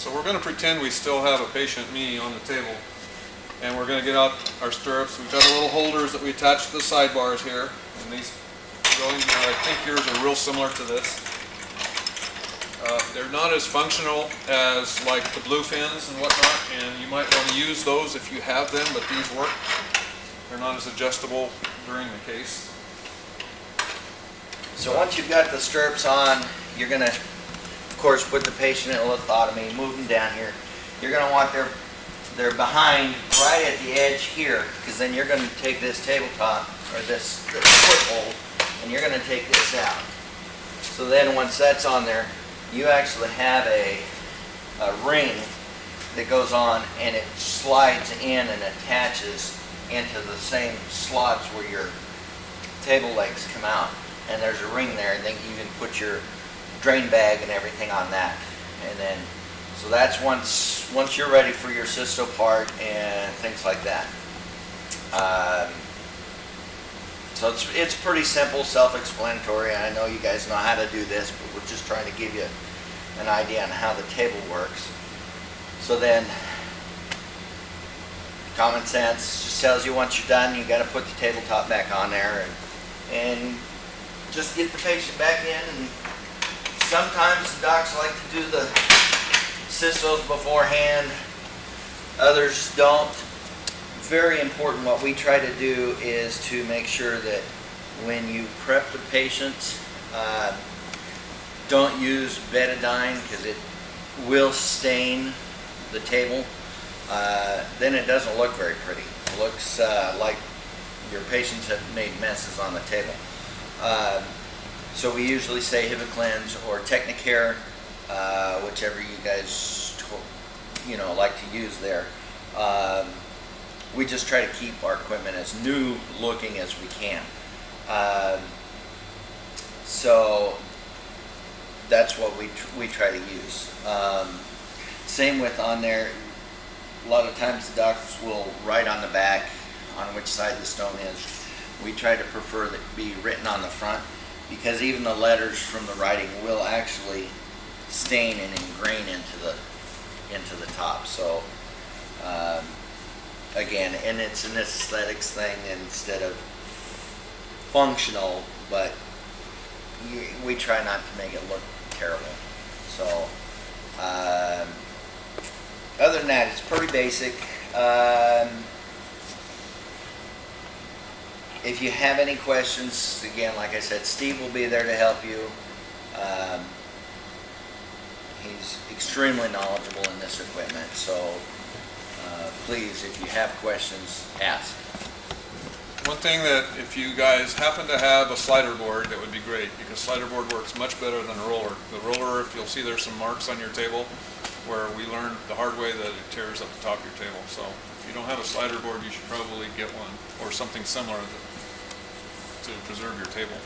So we're going to pretend we still have a patient, me, on the table. And we're going to get out our stirrups. We've got our little holders that we attach to the sidebars here. And these going here, I think yours are real similar to this. They're not as functional as like the blue fins and whatnot, and you might want to use those if you have them, but these work. They're not as adjustable during the case. So once you've got the stirrups on, you're going to, of course, put the patient in a lithotomy, move them down here. You're going to want their behind right at the edge here, because then you're going to take this tabletop, or this foothold, and you're going to take this out. So then once that's on there, you actually have a ring that goes on, and it slides in and attaches into the same slots where your table legs come out. And there's a ring there, and then you can put your drain bag and everything on that. And then, so that's once you're ready for your cysto part and things like that. So it's pretty simple, self-explanatory. I know you guys know how to do this, but we're just trying to give you an idea on how the table works. So then, common sense just tells you once you're done, you got to put the tabletop back on there and just get the patient back in. And sometimes the docs like to do the cystos beforehand, others don't. Very important, what we try to do is to make sure that when you prep the patients, don't use betadine because it will stain the table. Then it doesn't look very pretty. It looks like your patients have made messes on the table. So we usually say HibaCleanse or Technicare, whichever you guys like to use there. We just try to keep our equipment as new looking as we can. So that's what we try to use. Same with on there, a lot of times the docs will write on the back on which side the stone is. We try to prefer that it be written on the front, because even the letters from the writing will actually stain and ingrain into the top. So again, and it's an aesthetics thing instead of functional, but we try not to make it look terrible. So other than that, it's pretty basic. If you have any questions, again, like I said, Steve will be there to help you. He's extremely knowledgeable in this equipment, so please, if you have questions, ask. One thing that if you guys happen to have a slider board, that would be great, because slider board works much better than a roller. The roller, if you'll see there's some marks on your table where we learned the hard way that it tears up the top of your table. So if you don't have a slider board, you should probably get one or something similar to preserve your table.